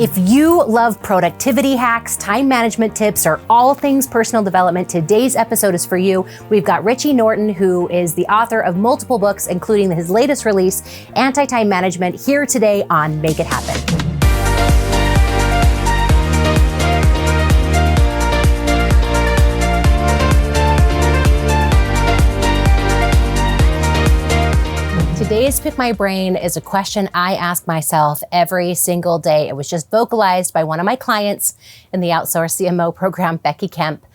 If you love productivity hacks, time management tips, or all things personal development, today's episode is for you. We've got Richie Norton, who is the author of multiple books, including his latest release, Anti-Time Management, here today on Make It Happen. Today's Pick My Brain is a question I ask myself every single day. It was just vocalized by one of my clients in the Outsource CMO program, Becky Kemp.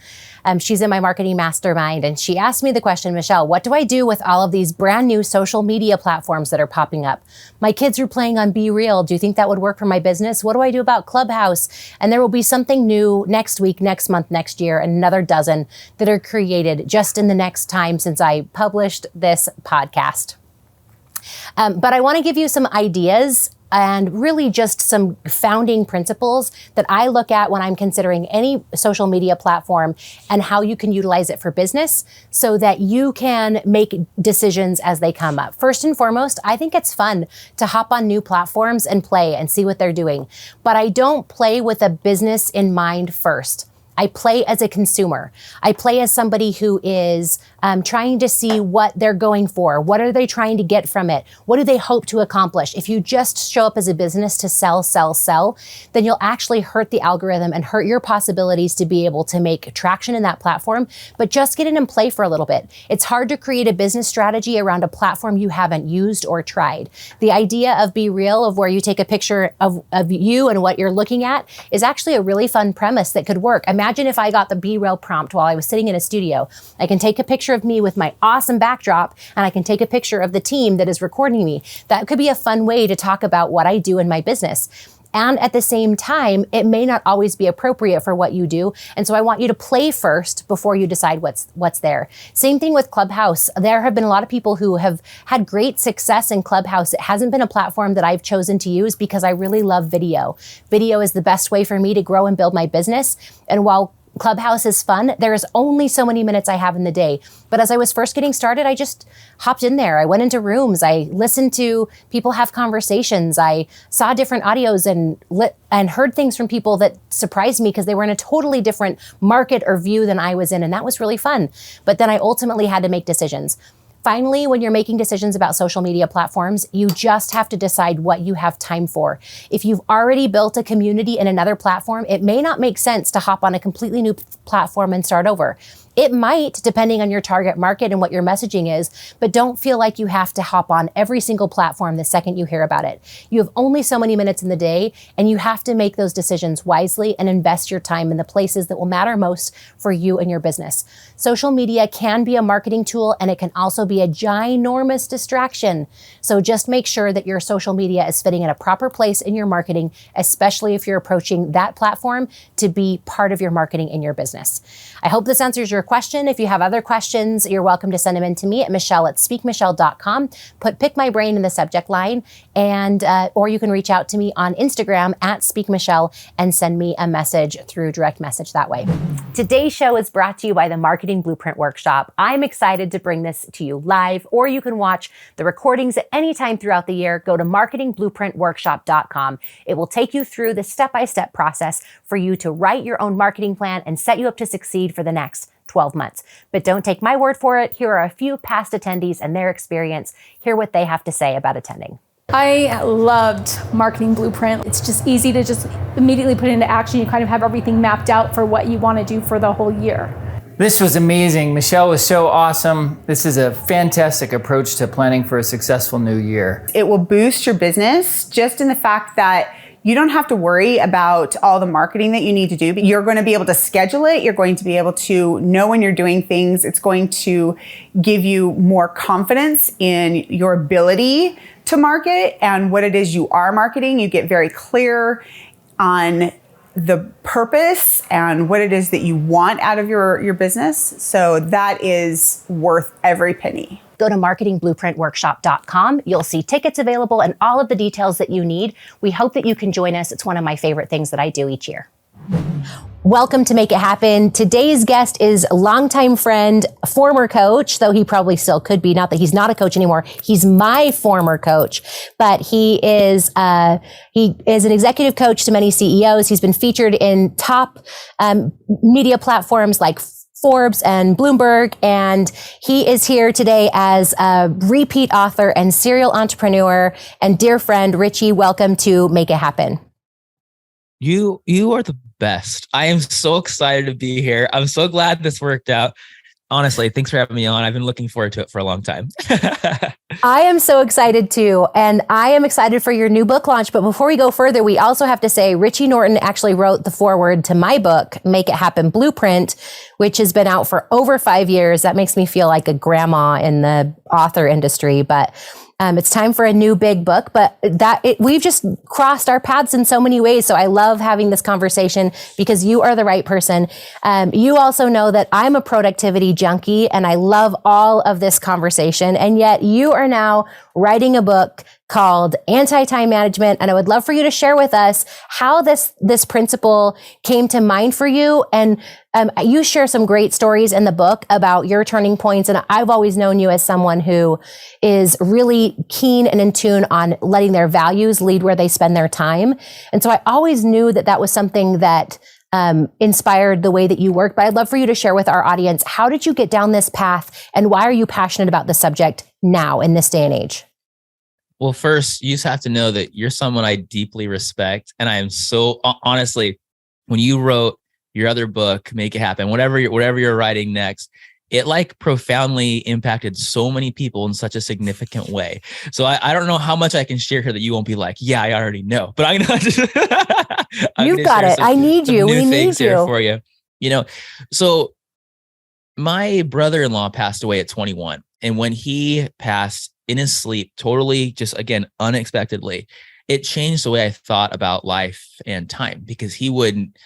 She's in my marketing mastermind, and she asked me the question, Michelle, what do I do with all of these brand new social media platforms that are popping up? My kids are playing on Be Real. Do you think that would work for my business? What do I do about Clubhouse? And there will be something new next week, next month, next year, and another dozen that are created just in the next time since I published this podcast. But I want to give you some ideas and really just some founding principles that I look at when I'm considering any social media platform and how you can utilize it for business so that you can make decisions as they come up. First and foremost, I think it's fun to hop on new platforms and play and see what they're doing. But I don't play with a business in mind first. I play as a consumer. I play as somebody who is trying to see what they're going for. What are they trying to get from it? What do they hope to accomplish? If you just show up as a business to sell, then you'll actually hurt the algorithm and hurt your possibilities to be able to make traction in that platform, but just get in and play for a little bit. It's hard to create a business strategy around a platform you haven't used or tried. The idea of Be Real, of where you take a picture of you and what you're looking at, is actually a really fun premise that could work. Imagine if I got the Be Real prompt while I was sitting in a studio. I can take a picture of me with my awesome backdrop, and I can take a picture of the team that is recording me. That could be a fun way to talk about what I do in my business. And at the same time, it may not always be appropriate for what you do. And so I want you to play first before you decide what's there. Same thing with Clubhouse. There have been a lot of people who have had great success in Clubhouse. It hasn't been a platform that I've chosen to use because I really love video. Video is the best way for me to grow and build my business. And while Clubhouse is fun, there's only so many minutes I have in the day. But as I was first getting started, I just hopped in there. I went into rooms. I listened to people have conversations. I saw different audios and heard things from people that surprised me because they were in a totally different market or view than I was in. And that was really fun. But then I ultimately had to make decisions. Finally, when you're making decisions about social media platforms, you just have to decide what you have time for. If you've already built a community in another platform, it may not make sense to hop on a completely new platform and start over. It might, depending on your target market and what your messaging is, but don't feel like you have to hop on every single platform the second you hear about it. You have only so many minutes in the day, and you have to make those decisions wisely and invest your time in the places that will matter most for you and your business. Social media can be a marketing tool, and it can also be a ginormous distraction. So just make sure that your social media is fitting in a proper place in your marketing, especially if you're approaching that platform to be part of your marketing in your business. I hope this answers your question. If you have other questions, you're welcome to send them in to me at michelle@speakmichelle.com. Put Pick My Brain in the subject line, and or you can reach out to me on Instagram @speakmichelle and send me a message through direct message that way. Today's show is brought to you by the Marketing Blueprint Workshop. I'm excited to bring this to you live, or you can watch the recordings at any time throughout the year. Go to marketingblueprintworkshop.com. It will take you through the step-by-step process for you to write your own marketing plan and set you up to succeed for the next 12 months. But don't take my word for it. Here are a few past attendees and their experience. Hear what they have to say about attending. I loved Marketing Blueprint. It's just easy to just immediately put it into action. You kind of have everything mapped out for what you want to do for the whole year. This was amazing. Michelle was so awesome. This is a fantastic approach to planning for a successful new year. It will boost your business just in the fact that you don't have to worry about all the marketing that you need to do, but you're going to be able to schedule it. You're going to be able to know when you're doing things. It's going to give you more confidence in your ability to market and what it is you are marketing. You get very clear on the purpose and what it is that you want out of your business. So that is worth every penny. Go to marketingblueprintworkshop.com. You'll see tickets available and all of the details that you need. We hope that you can join us. It's one of my favorite things that I do each year. Welcome to Make It Happen. Today's guest is longtime friend, former coach, though he probably still could be, not that he's not a coach anymore. He's my former coach, but he is an executive coach to many CEOs. He's been featured in top media platforms like Forbes and Bloomberg, and he is here today as a repeat author and serial entrepreneur and dear friend. Richie, welcome to Make It Happen. You are the best. I am so excited to be here. I'm so glad this worked out. Honestly, thanks for having me on. I've been looking forward to it for a long time. I am so excited too. And I am excited for your new book launch. But before we go further, we also have to say Richie Norton actually wrote the foreword to my book, Make It Happen Blueprint, which has been out for over 5 years. That makes me feel like a grandma in the author industry. But it's time for a new big book, but we've just crossed our paths in so many ways. So I love having this conversation because you are the right person. You also know that I'm a productivity junkie and I love all of this conversation. And yet you are now writing a book called Anti-Time Management. And I would love for you to share with us how this principle came to mind for you. And you share some great stories in the book about your turning points. And I've always known you as someone who is really keen and in tune on letting their values lead where they spend their time. And so I always knew that was something that inspired the way that you work. But I'd love for you to share with our audience, how did you get down this path and why are you passionate about the subject now in this day and age? Well, first, you just have to know that you're someone I deeply respect. And I am so, honestly, when you wrote your other book, Make It Happen, whatever you're writing next, it like profoundly impacted so many people in such a significant way. So I don't know how much I can share here that you won't be like, yeah, I already know. But I'm going to You've got it. I need you. We need you. For you. You know, so my brother-in-law passed away at 21. And when he passed in his sleep, totally just, again, unexpectedly, it changed the way I thought about life and time, because he wouldn't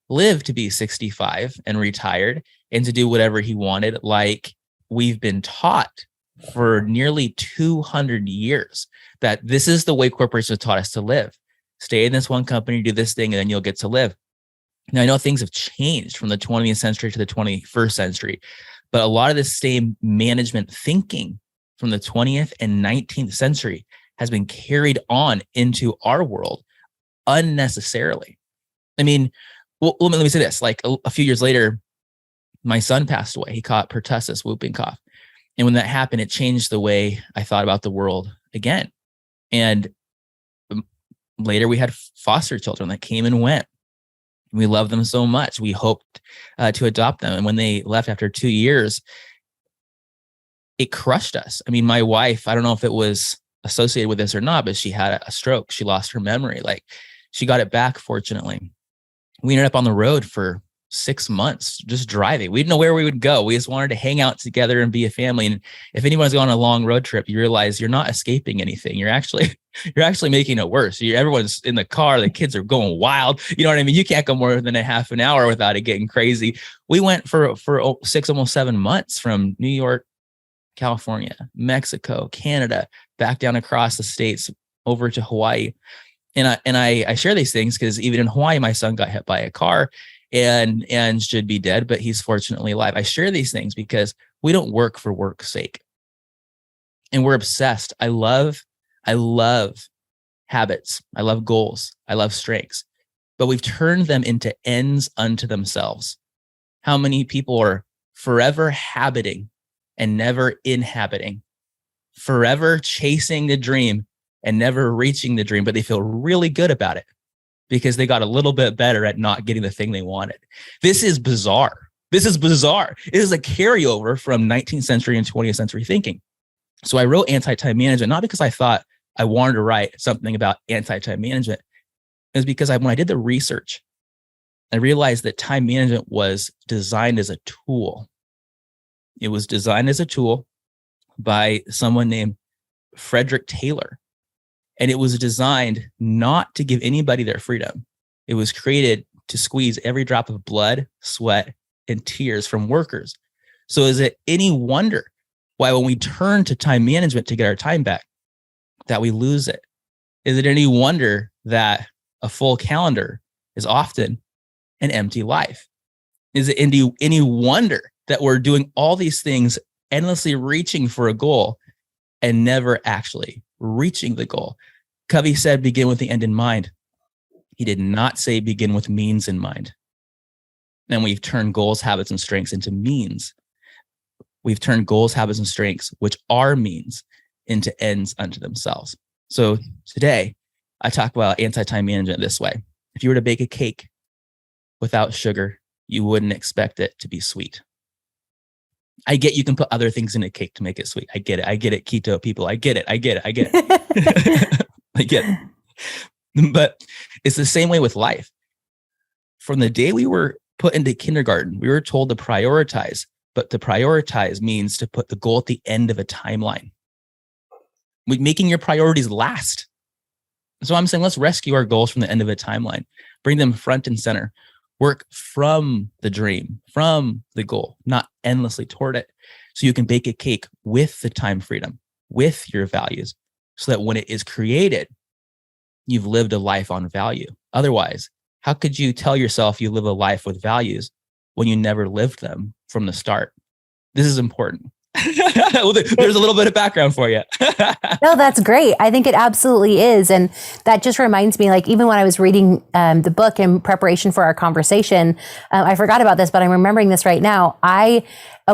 live to be 65 and retired and to do whatever he wanted, like we've been taught for nearly 200 years, that this is the way corporations have taught us to live. Stay in this one company, do this thing, and then you'll get to live. Now, I know things have changed from the 20th century to the 21st century, but a lot of the same management thinking from the 20th and 19th century has been carried on into our world unnecessarily. I mean, well, let me say this, like a few years later, my son passed away. He caught pertussis, whooping cough. And when that happened, it changed the way I thought about the world again. And later we had foster children that came and went. We loved them so much. We hoped to adopt them. And when they left after 2 years, it crushed us. I mean, my wife, I don't know if it was associated with this or not, but she had a stroke. She lost her memory. Like, she got it back, fortunately. We ended up on the road for 6 months, just driving. We didn't know where we would go. We just wanted to hang out together and be a family. And if anyone's going on a long road trip, you realize you're not escaping anything. You're actually making it worse. Everyone's in the car. The kids are going wild. You know what I mean? You can't go more than a half an hour without it getting crazy. We went for 6, almost 7 months from New York, California, Mexico, Canada, back down across the states over to Hawaii. And I share these things because even in Hawaii, my son got hit by a car and should be dead, but he's fortunately alive. I share these things because we don't work for work's sake. And we're obsessed. I love habits. I love goals. I love strengths, but we've turned them into ends unto themselves. How many people are forever habiting and never inhabiting, forever chasing the dream and never reaching the dream, but they feel really good about it because they got a little bit better at not getting the thing they wanted. This is bizarre. It is a carryover from 19th century and 20th century thinking. So I wrote Anti-Time Management, not because I thought I wanted to write something about anti-time management. It was because when I did the research, I realized that time management was designed as a tool. It was designed as a tool by someone named Frederick Taylor. And it was designed not to give anybody their freedom. It was created to squeeze every drop of blood, sweat, and tears from workers. So is it any wonder why when we turn to time management to get our time back, that we lose it? Is it any wonder that a full calendar is often an empty life? Is it any wonder that we're doing all these things, endlessly reaching for a goal and never actually reaching the goal? Covey said, begin with the end in mind. He did not say begin with means in mind. And we've turned goals, habits, and strengths into means. We've turned goals, habits, and strengths, which are means, into ends unto themselves. So today, I talk about anti-time management this way. If you were to bake a cake without sugar, you wouldn't expect it to be sweet. I get you can put other things in a cake to make it sweet. I get it. I get it. Keto people. I get it. I get it. But it's the same way with life. From the day we were put into kindergarten, we were told to prioritize, but to prioritize means to put the goal at the end of a timeline. Making your priorities last. So I'm saying, let's rescue our goals from the end of a timeline, bring them front and center, work from the dream, from the goal, not endlessly toward it. So you can bake a cake with the time freedom, with your values, so that when it is created, you've lived a life on value. Otherwise, how could you tell yourself you live a life with values when you never lived them from the start? This is important. Well, there's a little bit of background for you. No, that's great. I think it absolutely is. And that just reminds me, like, even when I was reading the book in preparation for our conversation, I forgot about this, but I'm remembering this right now.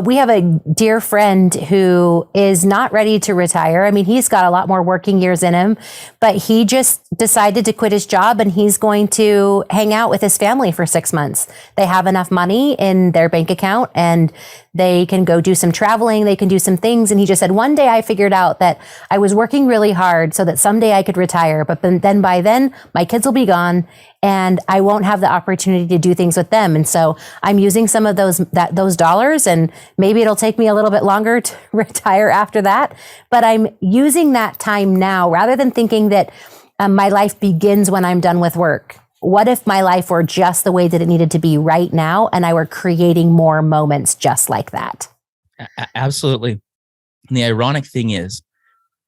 We have a dear friend who is not ready to retire. I mean, he's got a lot more working years in him, but he just decided to quit his job and he's going to hang out with his family for 6 months. They have enough money in their bank account and they can go do some traveling. They can do some things. And he just said, one day I figured out that I was working really hard so that someday I could retire. But then by then my kids will be gone and I won't have the opportunity to do things with them. And so I'm using some of those dollars, and maybe it'll take me a little bit longer to retire after that. But I'm using that time now rather than thinking that my life begins when I'm done with work. What if my life were just the way that it needed to be right now, and I were creating more moments just like that? Absolutely. And the ironic thing is,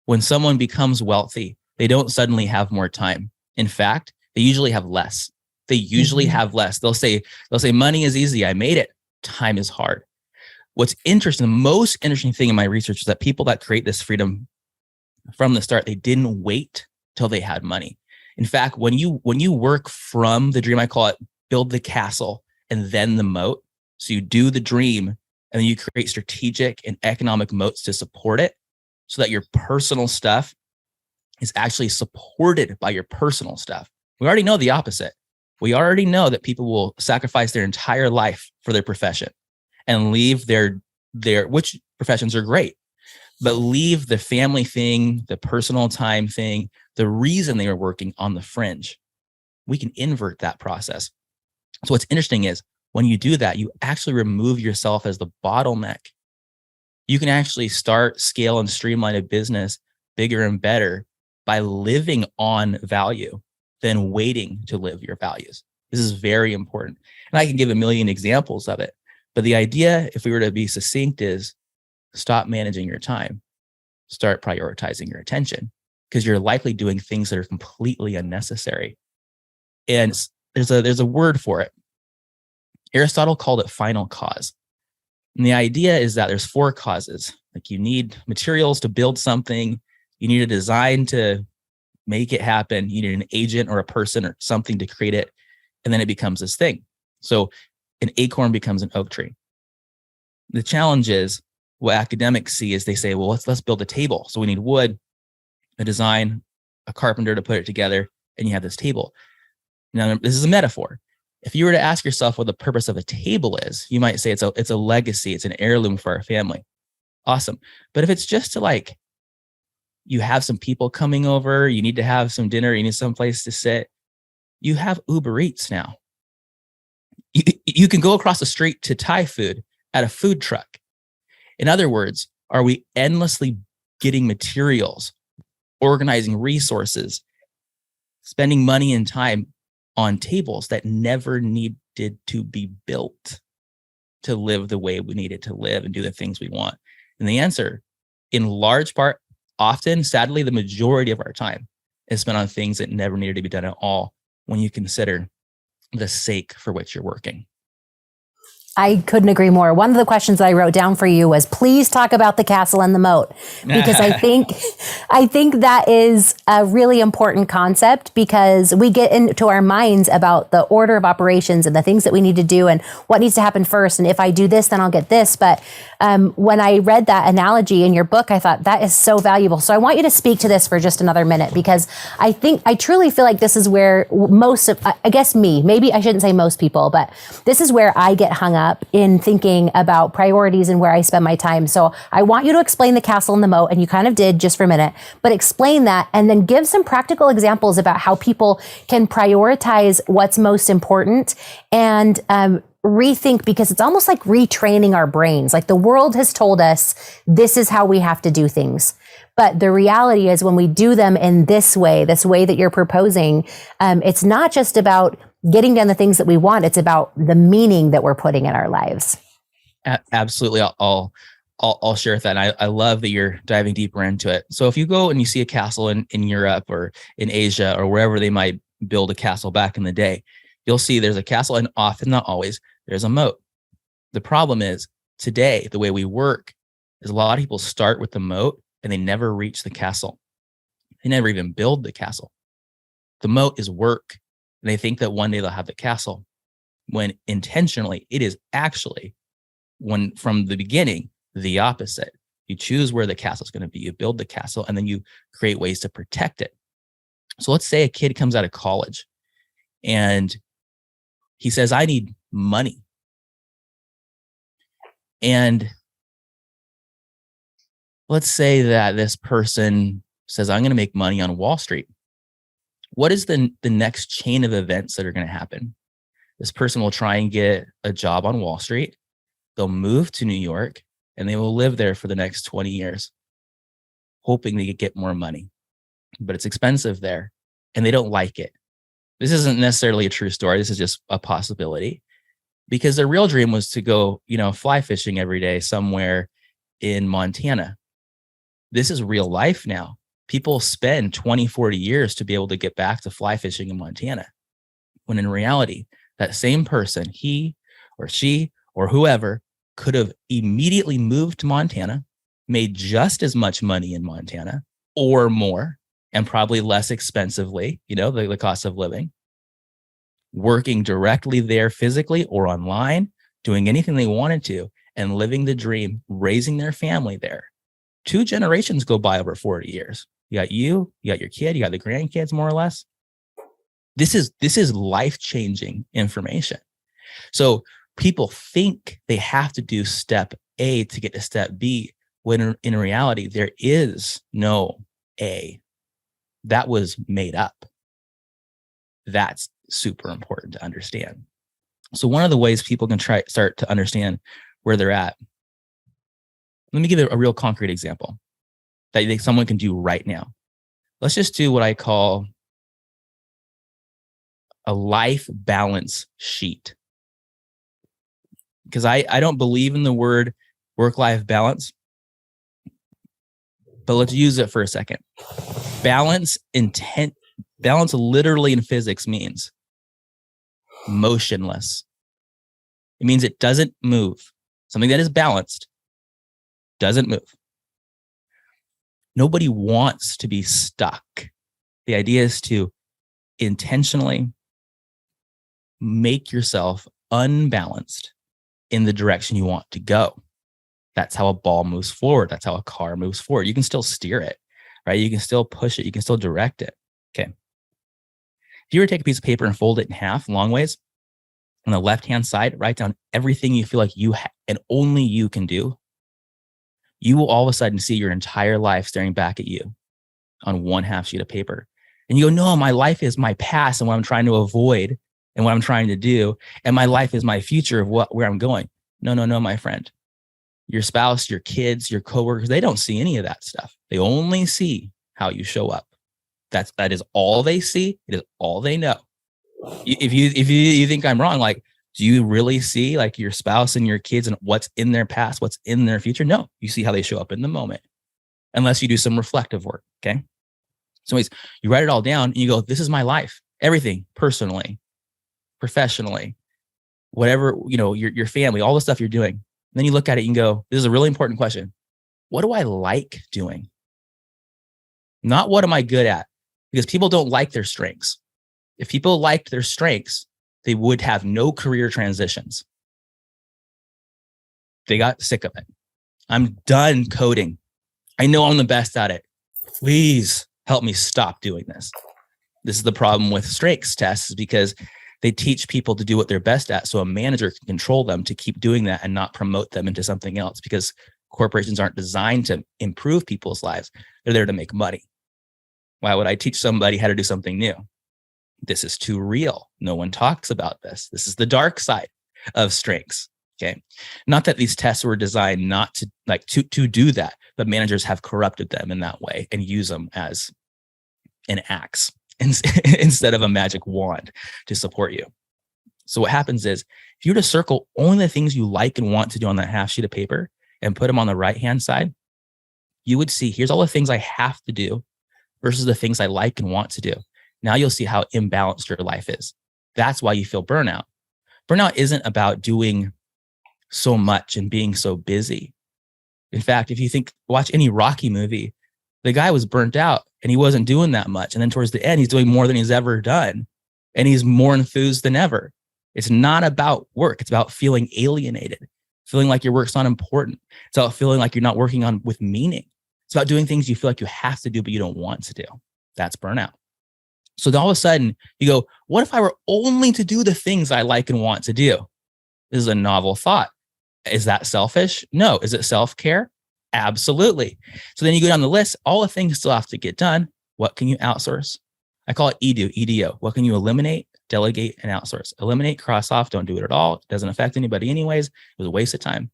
when someone becomes wealthy, they don't suddenly have more time. In fact, they usually have less. Have less. They'll say, money is easy. I made it. Time is hard. What's interesting, the most interesting thing in my research is that people that create this freedom from the start, they didn't wait till they had money. In fact, when you work from the dream, I call it build the castle and then the moat. So you do the dream and then you create strategic and economic moats to support it so that your personal stuff is actually supported by your personal stuff. We already know the opposite. We already know that people will sacrifice their entire life for their profession and leave their which professions are great, but leave the family thing, the personal time thing, the reason they are working on the fringe. We can invert that process. So what's interesting is when you do that, you actually remove yourself as the bottleneck. You can actually start, scale, and streamline a business bigger and better by living on value than waiting to live your values. This is very important. And I can give a million examples of it. But the idea, if we were to be succinct, is stop managing your time. Start prioritizing your attention, because you're likely doing things that are completely unnecessary. And there's a word for it. Aristotle called it final cause. And the idea is that there's 4 causes. Like, you need materials to build something. You need a design to make it happen. You need an agent or a person or something to create it. And then it becomes this thing. So an acorn becomes an oak tree. The challenge is, what academics see is they say, well, let's build a table. So we need wood, a design, a carpenter to put it together, and you have this table. Now, this is a metaphor. If you were to ask yourself what the purpose of a table is, you might say it's a legacy, it's an heirloom for our family. Awesome. But if it's just to, like, you have some people coming over, you need to have some dinner, you need some place to sit, you have Uber Eats now. You can go across the street to Thai food at a food truck. In other words, are we endlessly getting materials, organizing resources, spending money and time on tables that never needed to be built to live the way we needed to live and do the things we want? And the answer, in large part, often, sadly, the majority of our time is spent on things that never needed to be done at all, when you consider the sake for which you're working. I couldn't agree more. One of the questions that I wrote down for you was, please talk about the castle and the moat, because I think that is a really important concept, because we get into our minds about the order of operations and the things that we need to do and what needs to happen first. And if I do this, then I'll get this. But when I read that analogy in your book, I thought that is so valuable. So I want you to speak to this for just another minute, because I truly feel like this is where most of, I guess maybe I shouldn't say most people, but this is where I get hung up in thinking about priorities and where I spend my time. So I want you to explain the castle and the moat, and you kind of did just for a minute, but explain that and then give some practical examples about how people can prioritize what's most important and rethink, because it's almost like retraining our brains. Like the world has told us this is how we have to do things. But the reality is when we do them in this way that you're proposing, it's not just about getting done the things that we want. It's about the meaning that we're putting in our lives. Absolutely. I'll share that. And I love that you're diving deeper into it. So if you go and you see a castle in Europe or in Asia or wherever they might build a castle back in the day, you'll see there's a castle, and often, not always, there's a moat. The problem is today, the way we work is a lot of people start with the moat and they never reach the castle. They never even build the castle. The moat is work. And they think that one day they'll have the castle, when intentionally it is actually, when from the beginning, the opposite. You choose where the castle is going to be, you build the castle, and then you create ways to protect it. So let's say a kid comes out of college and he says, I need money. And let's say that this person says, I'm going to make money on Wall Street. What is the next chain of events that are going to happen? This person will try and get a job on Wall Street. They'll move to New York and they will live there for the next 20 years, hoping they could get more money. But it's expensive there and they don't like it. This isn't necessarily a true story. This is just a possibility, because their real dream was to go, fly fishing every day somewhere in Montana. This is real life now. People spend 20, 40 years to be able to get back to fly fishing in Montana. When in reality, that same person, he or she or whoever, could have immediately moved to Montana, made just as much money in Montana or more, and probably less expensively, the cost of living, working directly there physically or online, doing anything they wanted to, and living the dream, raising their family there. 2 generations go by over 40 years. You got your kid, you got the grandkids, more or less. This is life-changing information. So people think they have to do step A to get to step B, when in reality, there is no A. That was made up. That's super important to understand. So one of the ways people can start to understand where they're at. Let me give you a real concrete example that someone can do right now. Let's just do what I call a life balance sheet. Because I don't believe in the word work-life balance, but let's use it for a second. Balance literally in physics means motionless. It means it doesn't move. Something that is balanced doesn't move. Nobody wants to be stuck. The idea is to intentionally make yourself unbalanced in the direction you want to go. That's how a ball moves forward. That's how a car moves forward. You can still steer it, right? You can still push it. You can still direct it. Okay. If you were to take a piece of paper and fold it in half long ways, on the left-hand side, write down everything you feel like you and only you can do, you will all of a sudden see your entire life staring back at you on one half sheet of paper. And you go, no, my life is my past and what I'm trying to avoid and what I'm trying to do. And my life is my future of where I'm going. No, my friend. Your spouse, your kids, your coworkers, they don't see any of that stuff. They only see how you show up. That is all they see. It is all they know. If you think I'm wrong, like, do you really see like your spouse and your kids and what's in their past, what's in their future? No, you see how they show up in the moment, unless you do some reflective work. Okay. So anyways, you write it all down and you go, this is my life, everything, personally, professionally, whatever, your family, all the stuff you're doing. And then you look at it and go, this is a really important question. What do I like doing? Not what am I good at? Because people don't like their strengths. If people liked their strengths, they would have no career transitions. They got sick of it. I'm done coding. I know I'm the best at it. Please help me stop doing this. This is the problem with strengths tests, because they teach people to do what they're best at, so a manager can control them to keep doing that and not promote them into something else, because corporations aren't designed to improve people's lives. They're there to make money. Why would I teach somebody how to do something new? This is too real. No one talks about this. This is the dark side of strengths. Okay. Not that these tests were designed not to do that, but managers have corrupted them in that way and use them as an axe instead of a magic wand to support you. So what happens is, if you were to circle only the things you like and want to do on that half sheet of paper and put them on the right-hand side, you would see, here's all the things I have to do versus the things I like and want to do. Now you'll see how imbalanced your life is. That's why you feel burnout. Burnout isn't about doing so much and being so busy. In fact, if you watch any Rocky movie, the guy was burnt out and he wasn't doing that much. And then towards the end, he's doing more than he's ever done. And he's more enthused than ever. It's not about work. It's about feeling alienated, feeling like your work's not important. It's about feeling like you're not working on with meaning. It's about doing things you feel like you have to do, but you don't want to do. That's burnout. So then all of a sudden you go, what if I were only to do the things I like and want to do? This is a novel thought. Is that selfish? No. Is it self-care? Absolutely. So then you go down the list, all the things still have to get done. What can you outsource? I call it EDO. What can you eliminate, delegate, and outsource? Eliminate, cross off, don't do it at all. It doesn't affect anybody anyways. It was a waste of time.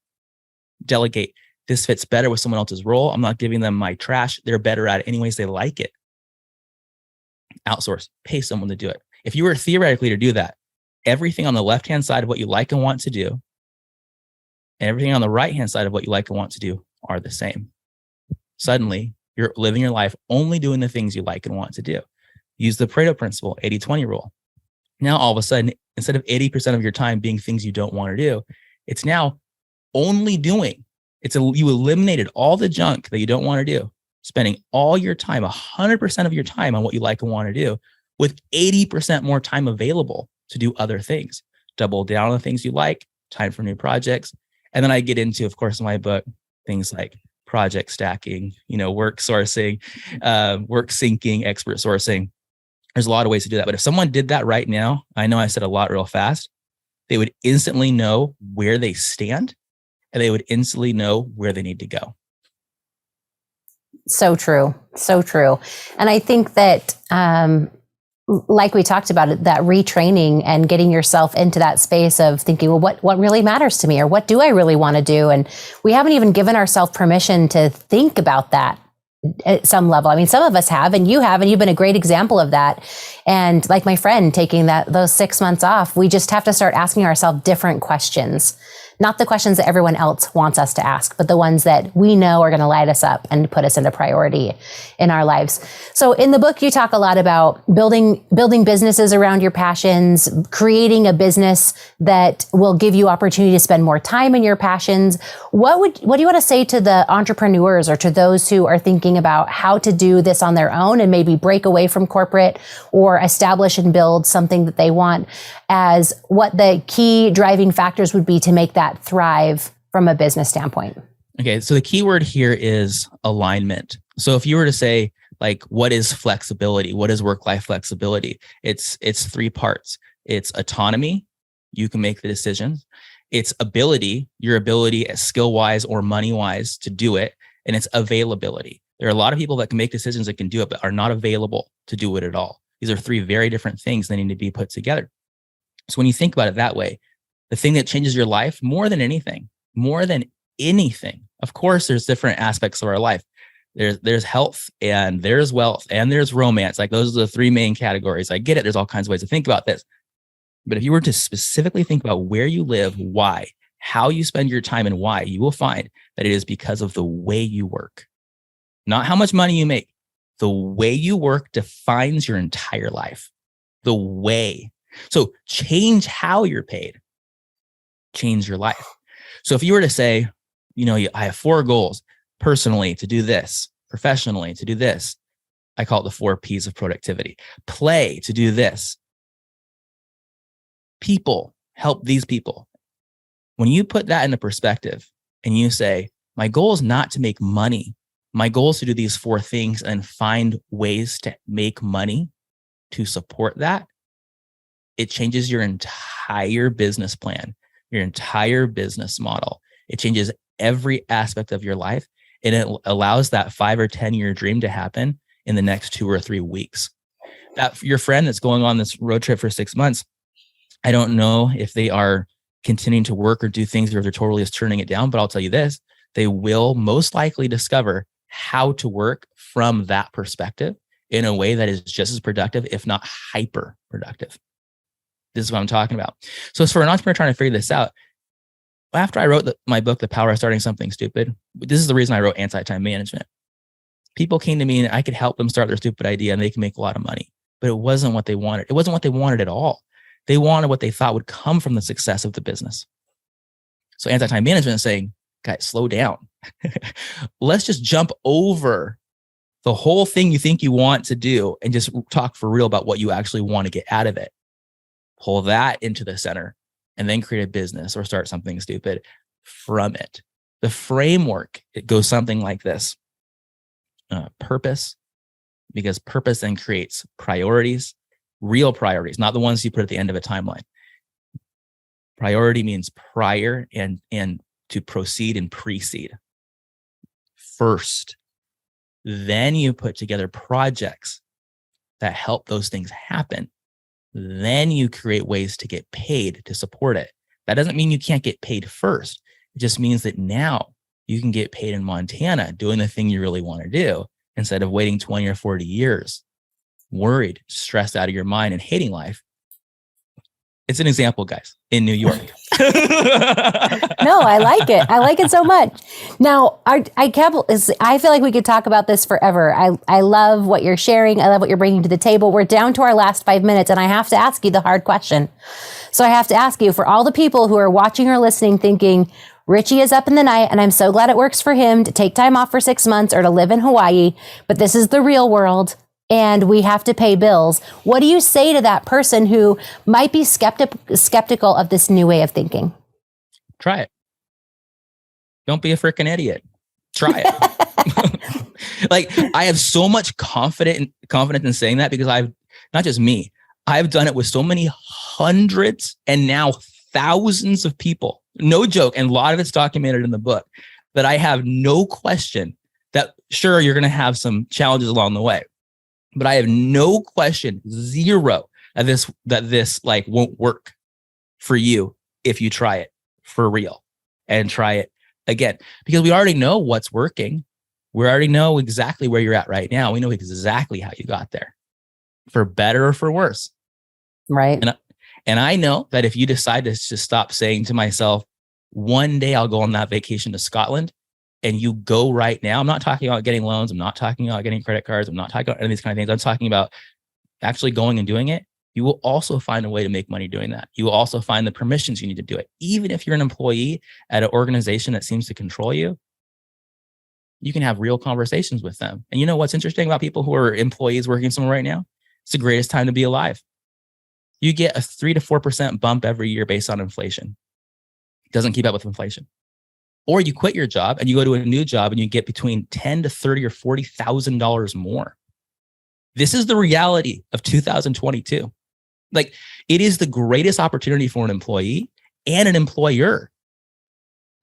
Delegate. This fits better with someone else's role. I'm not giving them my trash. They're better at it anyways. They like it. Outsource. Pay someone to do it. If you were theoretically to do that, everything on the left-hand side of what you like and want to do, and everything on the right-hand side of what you like and want to do are the same. Suddenly, you're living your life only doing the things you like and want to do. Use the Pareto principle, 80-20 rule. Now, all of a sudden, instead of 80% of your time being things you don't want to do, it's now only doing. You eliminated all the junk that you don't want to do, spending all your time, 100% of your time on what you like and want to do, with 80% more time available to do other things. Double down on the things you like, time for new projects. And then I get into, of course, in my book, things like project stacking, work sourcing, work syncing, expert sourcing. There's a lot of ways to do that. But if someone did that right now, I know I said a lot real fast, they would instantly know where they stand and they would instantly know where they need to go. So true. So true. And I think that, like we talked about it, that retraining and getting yourself into that space of thinking, well, what really matters to me, or what do I really want to do? And we haven't even given ourselves permission to think about that at some level. I mean, some of us have, and you have, and you've been a great example of that. And like my friend taking those 6 months off, we just have to start asking ourselves different questions. Not the questions that everyone else wants us to ask, but the ones that we know are going to light us up and put us into priority in our lives. So in the book, you talk a lot about building businesses around your passions, creating a business that will give you opportunity to spend more time in your passions. What do you want to say to the entrepreneurs or to those who are thinking about how to do this on their own and maybe break away from corporate or establish and build something that they want, as what the key driving factors would be to make that thrive from a business standpoint? Okay, so the key word here is alignment. So if you were to say, like, what is flexibility? What is work-life flexibility? It's 3 parts. It's autonomy. You can make the decisions. It's ability, your ability skill-wise or money-wise to do it. And it's availability. There are a lot of people that can make decisions that can do it, but are not available to do it at all. These are 3 very different things that need to be put together. So when you think about it that way, the thing that changes your life more than anything, of course, there's different aspects of our life. There's health and there's wealth and there's romance. Like, those are the 3 main categories. I get it. There's all kinds of ways to think about this. But if you were to specifically think about where you live, why, how you spend your time and why, you will find that it is because of the way you work, not how much money you make. The way you work defines your entire life. The way. So change how you're paid, change your life. So if you were to say, I have 4 goals personally to do this, professionally to do this. I call it the 4 P's of productivity. Play to do this. People, help these people. When you put that into perspective and you say, my goal is not to make money. My goal is to do these 4 things and find ways to make money to support that. It changes your entire business plan, your entire business model. It changes every aspect of your life. And it allows that 5 or 10 year dream to happen in the next 2 or 3 weeks. That your friend that's going on this road trip for 6 months, I don't know if they are continuing to work or do things or if they're totally just turning it down, but I'll tell you this, they will most likely discover how to work from that perspective in a way that is just as productive, if not hyper productive. This is what I'm talking about. So it's for an entrepreneur trying to figure this out. After I wrote my book, The Power of Starting Something Stupid, this is the reason I wrote Anti-Time Management. People came to me and I could help them start their stupid idea and they can make a lot of money, but it wasn't what they wanted. It wasn't what they wanted at all. They wanted what they thought would come from the success of the business. So Anti-Time Management is saying, guys, slow down. Let's just jump over the whole thing you think you want to do and just talk for real about what you actually want to get out of it. Pull that into the center and then create a business or start something stupid from it. The framework, it goes something like this. Purpose, because purpose then creates priorities, real priorities, not the ones you put at the end of a timeline. Priority means prior and to proceed and precede. First, then you put together projects that help those things happen. Then you create ways to get paid to support it. That doesn't mean you can't get paid first. It just means that now you can get paid in Montana doing the thing you really want to do instead of waiting 20 or 40 years, worried, stressed out of your mind and hating life. It's an example, guys, in New York. No, I like it. I like it so much. Now, I feel like we could talk about this forever. I love what you're sharing. I love what you're bringing to the table. We're down to our last 5 minutes, and I have to ask you the hard question. So I have to ask you, for all the people who are watching or listening thinking, Richie is up in the night, and I'm so glad it works for him to take time off for 6 months or to live in Hawaii, but this is the real world, and we have to pay bills. What do you say to that person who might be skeptical of this new way of thinking? Try it. Don't be a freaking idiot. Try it. Like, I have so much confidence in saying that because not just me, I've done it with so many hundreds and now thousands of people. No joke. And a lot of it's documented in the book that I have no question that sure, you're going to have some challenges along the way, but I have no question, zero, that this like won't work for you if you try it for real and try it again, because we already know what's working. We already know exactly where you're at right now. We know exactly how you got there, for better or for worse. Right. And I know that if you decide to just stop saying to myself, one day I'll go on that vacation to Scotland, and you go right now, I'm not talking about getting loans. I'm not talking about getting credit cards. I'm not talking about any of these kind of things. I'm talking about actually going and doing it. You will also find a way to make money doing that. You will also find the permissions you need to do it. Even if you're an employee at an organization that seems to control you, you can have real conversations with them. And you know what's interesting about people who are employees working somewhere right now? It's the greatest time to be alive. You get a 3 to 4% bump every year based on inflation. It doesn't keep up with inflation. Or you quit your job and you go to a new job and you get between $10,000 to $30,000 or $40,000 more. This is the reality of 2022. Like, it is the greatest opportunity for an employee and an employer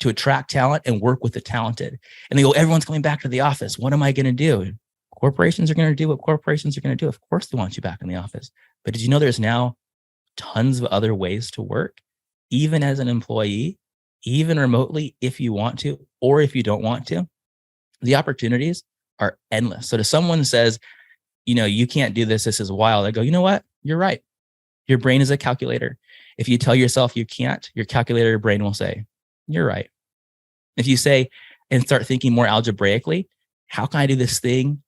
to attract talent and work with the talented. And they go, everyone's coming back to the office. What am I going to do? Corporations are going to do what corporations are going to do. Of course they want you back in the office. But did you know there's now tons of other ways to work, even as an employee, even remotely, if you want to, or if you don't want to? The opportunities are endless. So to someone who says, you can't do this, this is wild, I go, you know what? You're right. Your brain is a calculator. If you tell yourself you can't, your calculator brain will say, you're right. If you say and start thinking more algebraically, how can I do this thing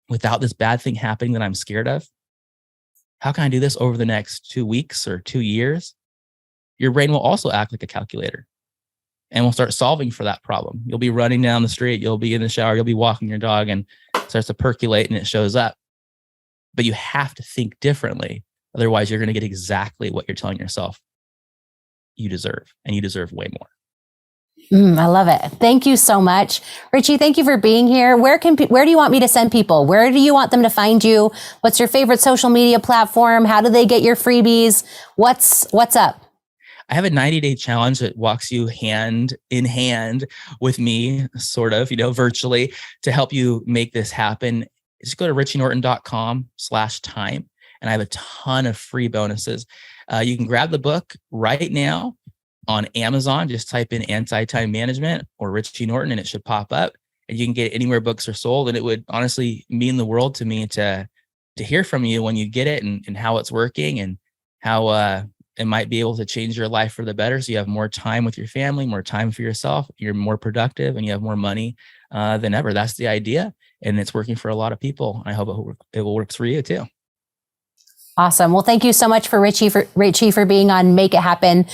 without this bad thing happening that I'm scared of? how can I do this over the next 2 weeks or 2 years? Your brain will also act like a calculator and will start solving for that problem. You'll be running down the street, you'll be in the shower, you'll be walking your dog, and it starts to percolate and it shows up. But you have to think differently. Otherwise, you're going to get exactly what you're telling yourself you deserve, and you deserve way more. I love it. Thank you so much. Richie, thank you for being here. Where do you want me to send people? Where do you want them to find you? What's your favorite social media platform? How do they get your freebies? What's up? I have a 90-day challenge that walks you hand in hand with me, sort of, virtually, to help you make this happen. Just go to richienorton.com/time. And I have a ton of free bonuses. You can grab the book right now on Amazon. Just type in Anti-Time Management or Richie Norton and it should pop up. And you can get it anywhere books are sold. And it would honestly mean the world to me to hear from you when you get it, and how it's working, and how it might be able to change your life for the better. So you have more time with your family, more time for yourself. You're more productive, and you have more money than ever. That's the idea. And it's working for a lot of people. I hope it will work for you too. Awesome. Well, thank you so much for Richie for being on Make It Happen.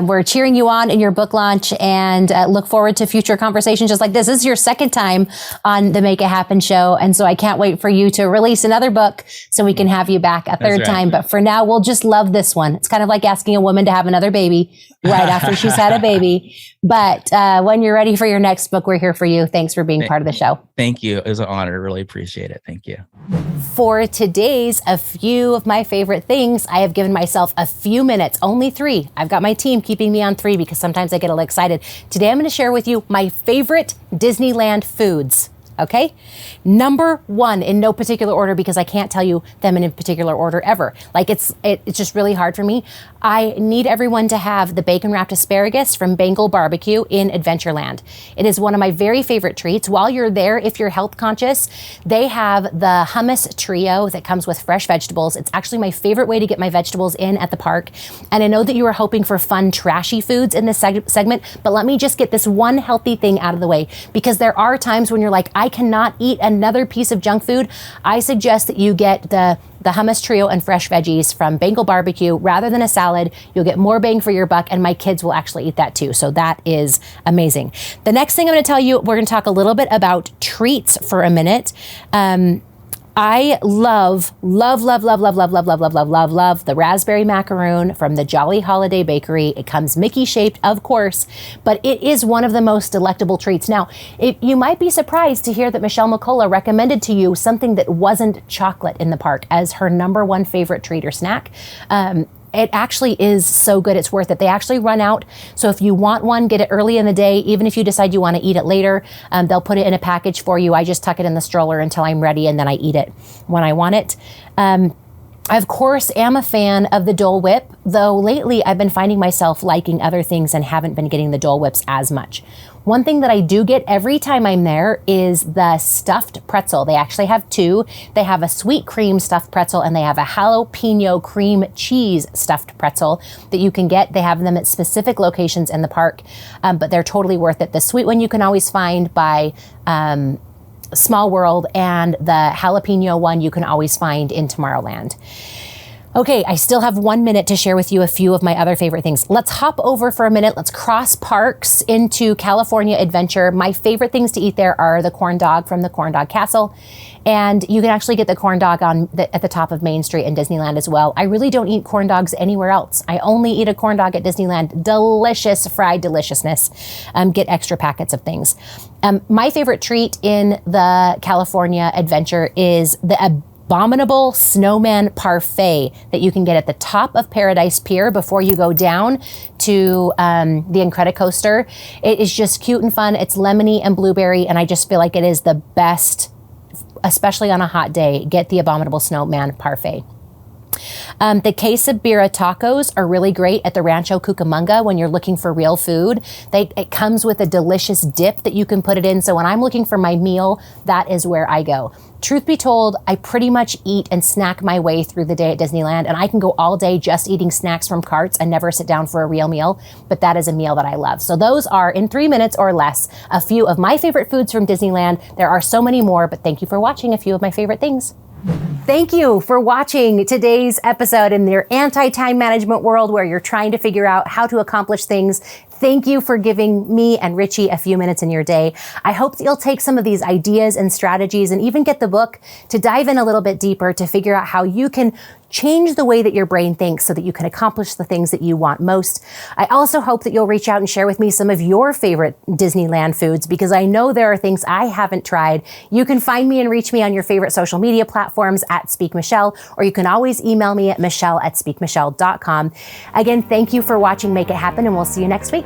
We're cheering you on in your book launch, and look forward to future conversations just like this. This is your second time on the Make It Happen show. And so I can't wait for you to release another book so we can have you back a third time. But for now, we'll just love this one. It's kind of like asking a woman to have another baby right after she's had a baby. But when you're ready for your next book, we're here for you. Thanks for being part of the show. Thank you. It was an honor. Really appreciate it. Thank you. For today's A Few of My Favorite Things, I have given myself a few minutes, only 3. I've got my team keeping me on 3 because sometimes I get a little excited. Today, I'm going to share with you my favorite Disneyland foods. Okay. Number 1, in no particular order, because I can't tell you them in a particular order ever. Like it's just really hard for me. I need everyone to have the bacon wrapped asparagus from Bengal Barbecue in Adventureland. It is one of my very favorite treats. While you're there, if you're health conscious, they have the hummus trio that comes with fresh vegetables. It's actually my favorite way to get my vegetables in at the park. And I know that you are hoping for fun, trashy foods in this segment, but let me just get this one healthy thing out of the way, because there are times when you're like, I cannot eat another piece of junk food. I suggest that you get the hummus trio and fresh veggies from Bengal Barbecue rather than a salad. You'll get more bang for your buck, and my kids will actually eat that too. So that is amazing. The next thing I'm going to tell you, we're going to talk a little bit about treats for a minute. I love the raspberry macaroon from the Jolly Holiday Bakery. It comes Mickey shaped, of course, but it is one of the most delectable treats. Now, you might be surprised to hear that Michelle McCullough recommended to you something that wasn't chocolate in the park as her number 1 favorite treat or snack. It actually is so good. It's worth it. They actually run out. So if you want one, get it early in the day. Even if you decide you want to eat it later, they'll put it in a package for you. I just tuck it in the stroller until I'm ready, and then I eat it when I want it. I, of course, am a fan of the Dole Whip, though lately I've been finding myself liking other things and haven't been getting the Dole Whips as much. One thing that I do get every time I'm there is the stuffed pretzel. They actually have 2. They have a sweet cream stuffed pretzel, and they have a jalapeno cream cheese stuffed pretzel that you can get. They have them at specific locations in the park, but they're totally worth it. The sweet one you can always find by Small World, and the jalapeno one you can always find in Tomorrowland. Okay, I still have 1 minute to share with you a few of my other favorite things. Let's hop over for a minute. Let's cross parks into California Adventure. My favorite things to eat there are the corn dog from the Corn Dog Castle. And you can actually get the corn dog at the top of Main Street in Disneyland as well. I really don't eat corn dogs anywhere else. I only eat a corn dog at Disneyland. Delicious fried deliciousness. Get extra packets of things. My favorite treat in the California Adventure is the abominable snowman parfait that you can get at the top of Paradise Pier before you go down to the Incredicoaster. It is just cute and fun. It's lemony and blueberry, and I just feel like it is the best, especially on a hot day. Get the abominable snowman parfait. The quesabirra tacos are really great at the Rancho Cucamonga when you're looking for real food. It comes with a delicious dip that you can put it in. So when I'm looking for my meal, that is where I go. Truth be told, I pretty much eat and snack my way through the day at Disneyland, and I can go all day just eating snacks from carts and never sit down for a real meal, but that is a meal that I love. So those are, in 3 minutes or less, a few of my favorite foods from Disneyland. There are so many more, but thank you for watching A Few of My Favorite Things. Thank you for watching today's episode in your anti-time management world where you're trying to figure out how to accomplish things. Thank you for giving me and Richie a few minutes in your day. I hope that you'll take some of these ideas and strategies and even get the book to dive in a little bit deeper to figure out how you can change the way that your brain thinks so that you can accomplish the things that you want most. I also hope that you'll reach out and share with me some of your favorite Disneyland foods, because I know there are things I haven't tried. You can find me and reach me on your favorite social media platforms at Speak Michelle, or you can always email me at michelle@speakmichelle.com. Again, thank you for watching Make It Happen, and we'll see you next week.